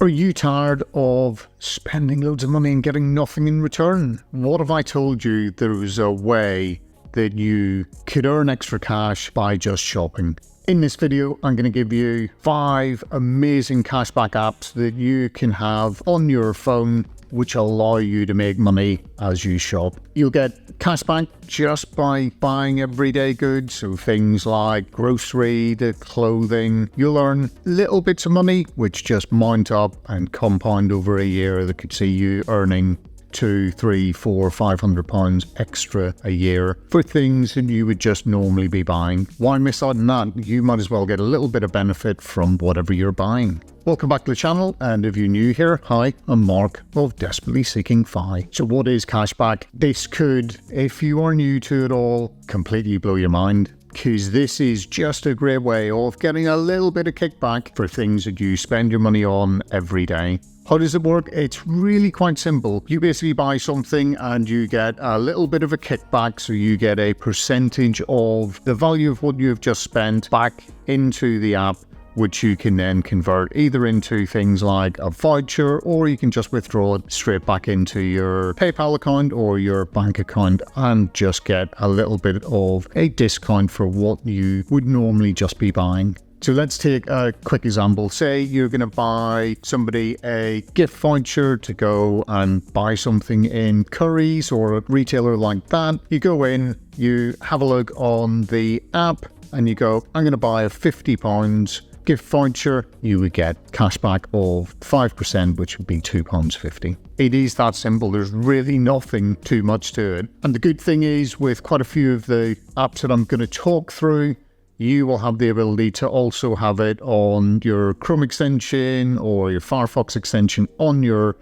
Are you tired of spending loads of money and getting nothing in return? What if I told you there was a way that you could earn extra cash by just shopping? In this video, I'm going to give you 5 amazing cashback apps that you can have on your phone which allow you to make money as you shop. You'll get cashback just by buying everyday goods, so things like grocery, the clothing. You'll earn little bits of money which just mount up and compound over a year that could see you earning £200, £300, £400, £500 extra a year for things that you would just normally be buying. Why miss out on that? You might as well get a little bit of benefit from whatever you're buying. Welcome back to the channel, and if you're new here, hi, I'm Mark of Desperately Seeking Fi. So what is cashback? This could, if you are new to it all, completely blow your mind, because this is just a great way of getting a little bit of kickback for things that you spend your money on every day. How does it work? It's really quite simple. You basically buy something and you get a little bit of a kickback, so you get a percentage of the value of what you've just spent back into the app, which you can then convert either into things like a voucher, or you can just withdraw it straight back into your PayPal account or your bank account and just get a little bit of a discount for what you would normally just be buying. So let's take a quick example. Say you're going to buy somebody a gift voucher to go and buy something in Currys or a retailer like that. You go in, you have a look on the app and you go, I'm going to buy a £50 gift voucher. You would get cashback of 5%, which would be £2.50. It is that simple. There's really nothing too much to it. And the good thing is, with quite a few of the apps that I'm going to talk through, you will have the ability to also have it on your Chrome extension or your Firefox extension on your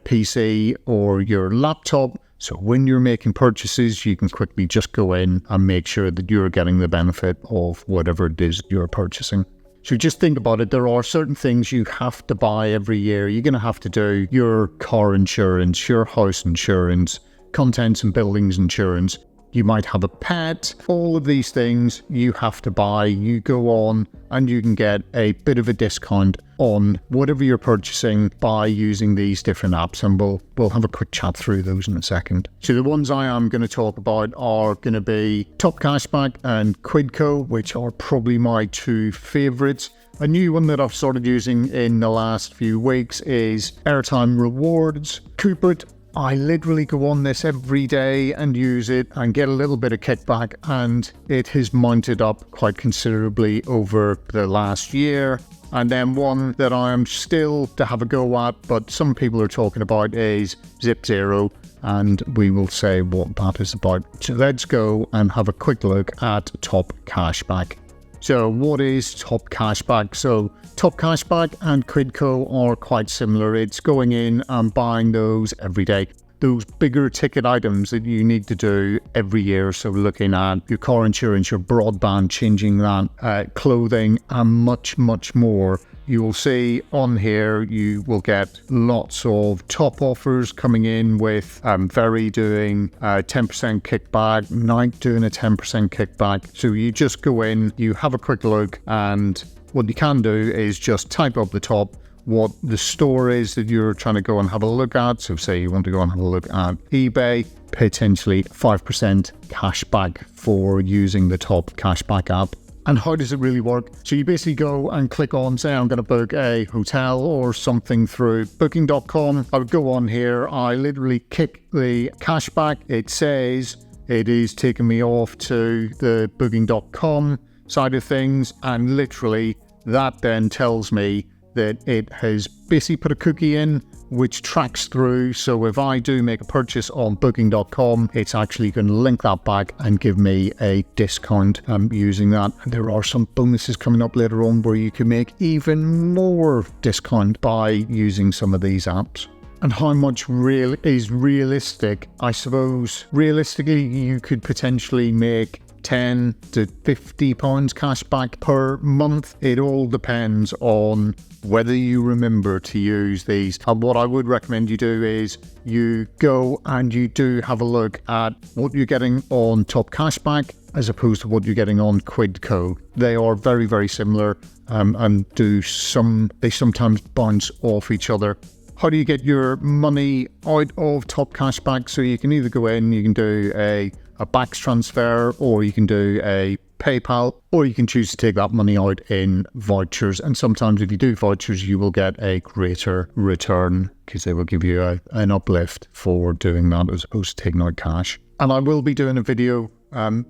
PC or your laptop. So when you're making purchases, you can quickly just go in and make sure that you're getting the benefit of whatever it is you're purchasing. So just think about it. There are certain things you have to buy every year. You're going to have to do your car insurance, your house insurance, contents and buildings insurance. You might have a pet. All of these things you have to buy. You go on and you can get a bit of a discount on whatever you're purchasing by using these different apps, and we'll have a quick chat through those in a second. So the ones I am going to talk about are going to be Top Cashback and Quidco, which are probably my 2 favorites. A new one that I've started using in the last few weeks is Airtime Rewards. Coupert, I literally go on this every day and use it and get a little bit of kickback, and it has mounted up quite considerably over the last year. And then one that I am still to have a go at, but some people are talking about, is Zipzero, and we will say what that is about. So let's go and have a quick look at Top Cashback. So what is Top Cashback? So Top Cashback and Quidco are quite similar. It's going in and buying those every day. Those bigger ticket items that you need to do every year. So looking at your car insurance, your broadband, changing that, clothing, and much, much more. You will see on here, you will get lots of top offers coming in with Very doing 10% kickback, Night doing a 10% kickback. So you just go in, you have a quick look, and what you can do is just type up the top what the store is that you're trying to go and have a look at. So say you want to go and have a look at eBay, potentially 5% cashback for using the Top Cashback app. And how does it really work? So you basically go and click on, say I'm going to book a hotel or something through booking.com. I would go on here, I literally kick the cashback. It says it is taking me off to the booking.com side of things, and literally that then tells me that it has basically put a cookie in which tracks through. So if I do make a purchase on booking.com, it's actually going to link that back and give me a discount using that. And there are some bonuses coming up later on where you can make even more discount by using some of these apps. And how much is realistic? I suppose realistically you could potentially make £10 to £50 cash back per month. It all depends on whether you remember to use these. And what I would recommend you do is you go and you do have a look at what you're getting on Top Cashback as opposed to what you're getting on Quidco. They are very, very similar and they sometimes bounce off each other. How do you get your money out of Top Cashback? So you can either go in, you can do a BACS transfer, or you can do a PayPal, or you can choose to take that money out in vouchers. And sometimes if you do vouchers, you will get a greater return because they will give you an uplift for doing that as opposed to taking out cash. And I will be doing a video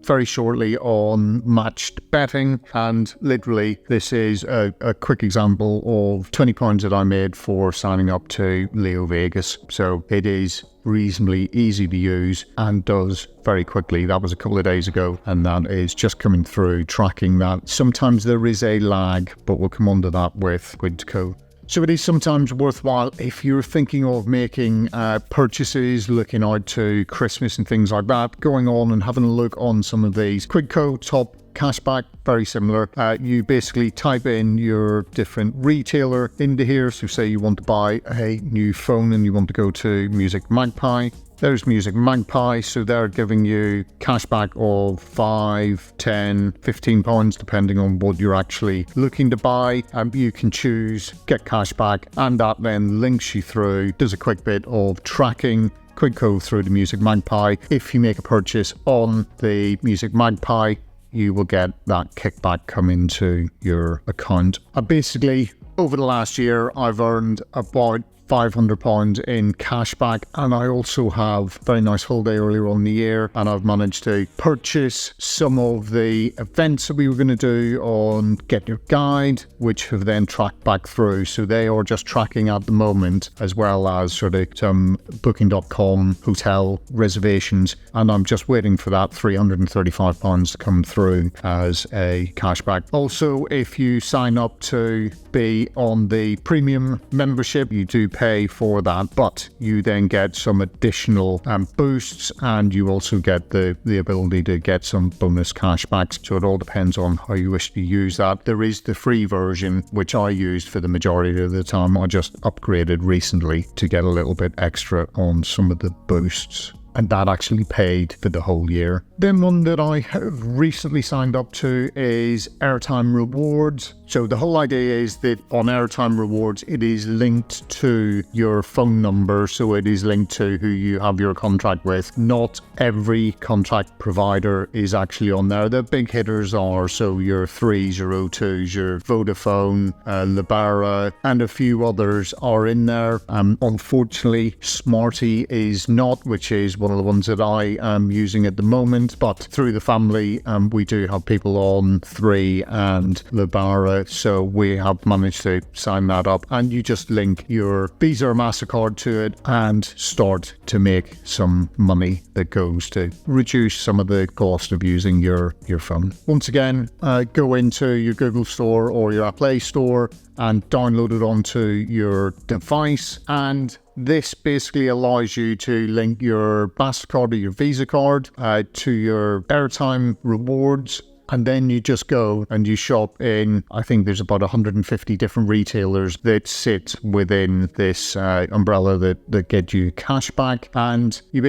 very shortly on matched betting, and literally this is a quick example of £20 that I made for signing up to Leo Vegas. So it is reasonably easy to use and does very quickly. That was a couple of days ago, and that is just coming through, tracking that. Sometimes there is a lag, but we'll come on to that with Quidco. So it is sometimes worthwhile if you're thinking of making purchases, looking out to Christmas and things like that, going on and having a look on some of these. Quidco, Top Cashback, very similar. You basically type in your different retailer into here. So say you want to buy a new phone and you want to go to Music Magpie. There's Music Magpie, so they're giving you cashback of £5, £10, £15 depending on what you're actually looking to buy. You can choose get cashback, and that then links you through, does a quick bit of tracking Quidco through the Music Magpie. If you make a purchase on the Music Magpie, you will get that kickback come into your account. Basically, over the last year, I've earned about £500 in cashback, and I also have a very nice holiday earlier on in the year, and I've managed to purchase some of the events that we were going to do on Get Your Guide, which have then tracked back through. So they are just tracking at the moment, as well as sort of some booking.com hotel reservations, and I'm just waiting for that £335 to come through as a cashback. Also, if you sign up to be on the premium membership, you do pay for that, but you then get some additional boosts, and you also get the ability to get some bonus cashbacks. So it all depends on how you wish to use that. There is the free version, which I used for the majority of the time. I just upgraded recently to get a little bit extra on some of the boosts, and that actually paid for the whole year. Then one that I have recently signed up to is Airtime Rewards. So the whole idea is that on Airtime Rewards, it is linked to your phone number. So it is linked to who you have your contract with. Not every contract provider is actually on there. The big hitters are, so your 3s, your O2s, your Vodafone, Lebara, and a few others are in there. Unfortunately, Smarty is not, which is one of the ones that I am using at the moment. But through the family, we do have people on 3 and Lebara, so we have managed to sign that up, and you just link your Visa or MasterCard to it and start to make some money that goes to reduce some of the cost of using your phone. Once again, go into your Google Store or your Play Store and download it onto your device, and this basically allows you to link your MasterCard or your Visa card to your Airtime Rewards, and then you just go and you shop in, I think there's about 150 different retailers that sit within this umbrella that get you cash back, and you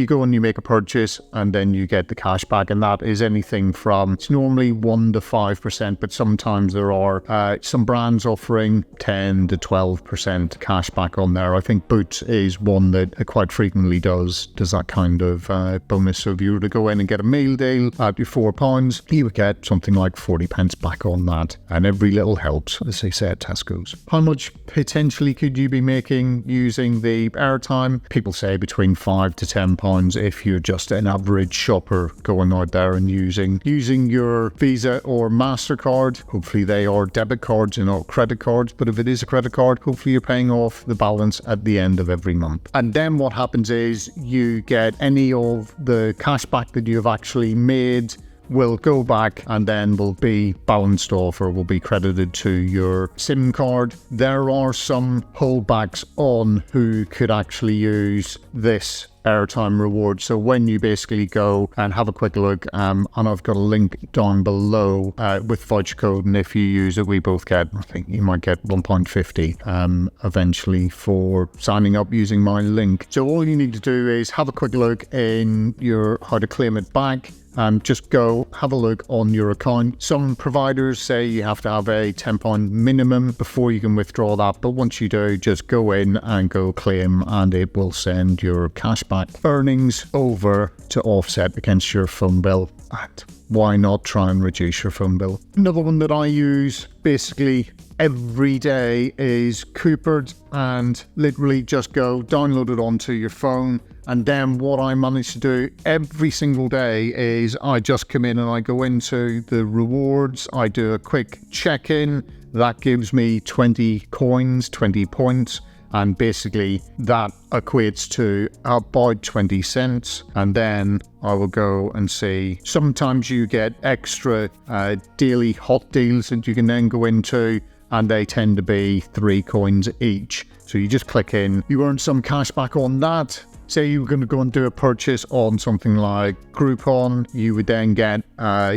go and you make a purchase and then you get the cash back, and that is anything from, it's normally 1 to 5%, but sometimes there are some brands offering 10 to 12% cash back on there. I think Boots is one that quite frequently does that kind of bonus. So if you were to go in and get a meal deal at your £4, you would get something like 40 pence back on that, and every little helps, as they say at Tesco's. How much potentially could you be making using the Airtime? People say between £5 to £10 if you're just an average shopper going out there and using your Visa or MasterCard. Hopefully they are debit cards and not credit cards, but if it is a credit card, hopefully you're paying off the balance at the end of every month. And then what happens is you get any of the cash back that you have actually made will go back and then will be balanced off or will be credited to your SIM card. There are some holdbacks on who could actually use this Airtime Rewards. So when you basically go and have a quick look, and I've got a link down below with voucher code, and if you use it, we both get, I think you might get £1.50 eventually for signing up using my link. So all you need to do is have a quick look in your how to claim it back. Just go have a look on your account. Some providers say you have to have a £10 minimum before you can withdraw that, but once you do, just go in and go claim, and it will send your cashback earnings over to offset against your phone bill. And why not try and reduce your phone bill? Another one that I use basically every day is Coupert, and literally just go download it onto your phone. And then what I manage to do every single day is I just come in and I go into the rewards. I do a quick check-in. That gives me 20 coins, 20 points. And basically that equates to about 20 cents. And then I will go and see. Sometimes you get extra daily hot deals that you can then go into, and they tend to be 3 coins each. So you just click in, you earn some cash back on that. Say you were going to go and do a purchase on something like Groupon, you would then get,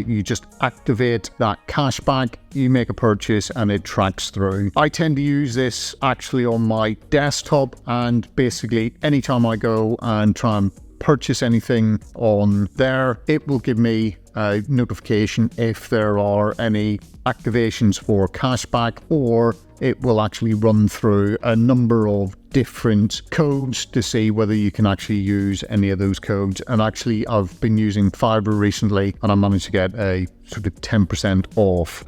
you just activate that cashback, you make a purchase and it tracks through. I tend to use this actually on my desktop, and basically anytime I go and try and purchase anything on there, it will give me a notification if there are any activations for cashback, or it will actually run through a number of different codes to see whether you can actually use any of those codes. And actually I've been using Fiverr recently, and I managed to get a sort of 10% off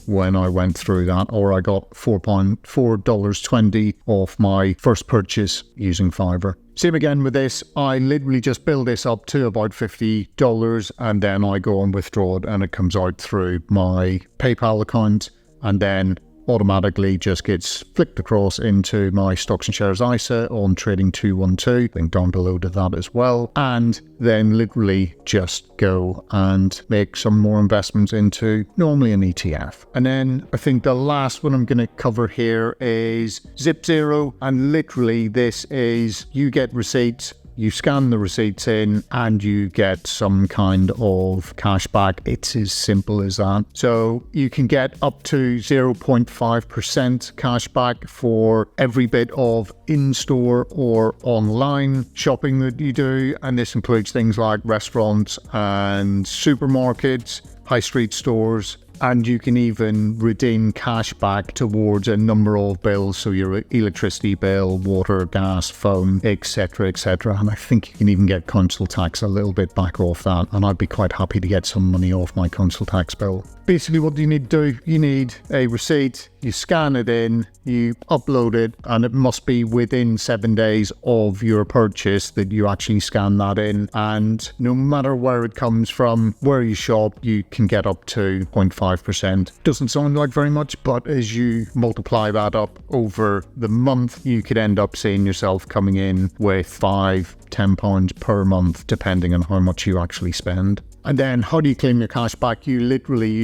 when I went through that, or I got $4.20 off my first purchase using Fiverr. Same again with this, I literally just build this up to about $50 and then I go and withdraw it, and it comes out through my PayPal account and then automatically just gets flicked across into my stocks and shares ISA on Trading 212, link down below to that as well, and then literally just go and make some more investments into normally an ETF. And then I think the last one I'm going to cover here is Zipzero, and literally this is you get receipts, you scan the receipts in and you get some kind of cash back. It's as simple as that. So you can get up to 0.5% cash back for every bit of in-store or online shopping that you do. And this includes things like restaurants and supermarkets, high street stores, and you can even redeem cash back towards a number of bills, so your electricity bill, water, gas, phone, etc, etc. And I think you can even get council tax a little bit back off that, and I'd be quite happy to get some money off my council tax bill. Basically, what do you need to do? You need a receipt, you scan it in, you upload it, and it must be within 7 days of your purchase that you actually scan that in. And no matter where it comes from, where you shop, you can get up to 0.5%. Doesn't sound like very much, but as you multiply that up over the month, you could end up seeing yourself coming in with £5-10 per month, depending on how much you actually spend. And then how do you claim your cash back? You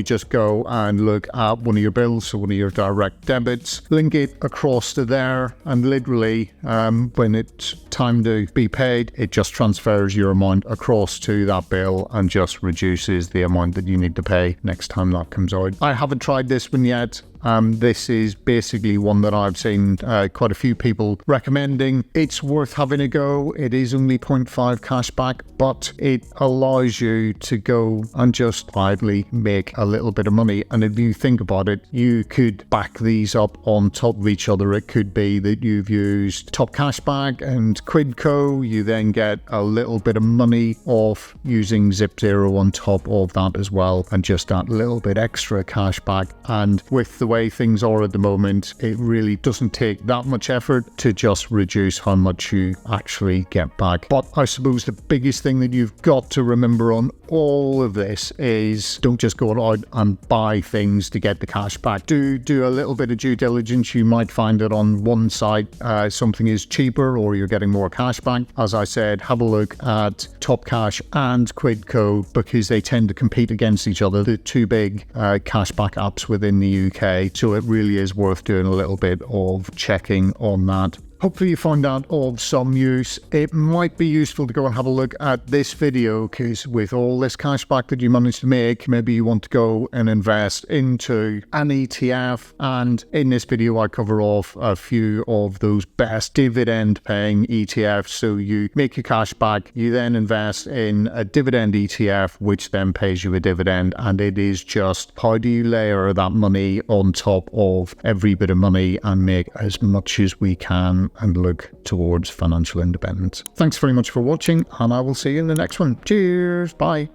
just go and look at one of your bills, so one of your direct debits, link it across to there, and literally when it's time to be paid, it just transfers your amount across to that bill and just reduces the amount that you need to pay next time that comes out. I haven't tried this one yet. This is basically one that I've seen quite a few people recommending. It's worth having a go. It is only 0.5 cash back, but it allows you to go and just quietly make a little bit of money. And if you think about it, you could back these up on top of each other. It could be that you've used Top Cashback and Quidco. You then get a little bit of money off using Zipzero on top of that as well, and just that little bit extra cash back. And with the way things are at the moment, it really doesn't take that much effort to just reduce how much you actually get back. But I suppose the biggest thing that you've got to remember on all of this is don't just go out and buy things to get the cash back. Do a little bit of due diligence. You might find that on one site something is cheaper or you're getting more cash back. As I said, have a look at Top Cash and Quidco because they tend to compete against each other, the two big cashback apps within the UK. So it really is worth doing a little bit of checking on that. Hopefully you found that of some use. It might be useful to go and have a look at this video, because with all this cashback that you managed to make, maybe you want to go and invest into an ETF. And in this video, I cover off a few of those best dividend paying ETFs. So you make your cash back, you then invest in a dividend ETF, which then pays you a dividend. And it is just, how do you layer that money on top of every bit of money and make as much as we can and look towards financial independence. Thanks very much for watching, and I will see you in the next one. Cheers, bye.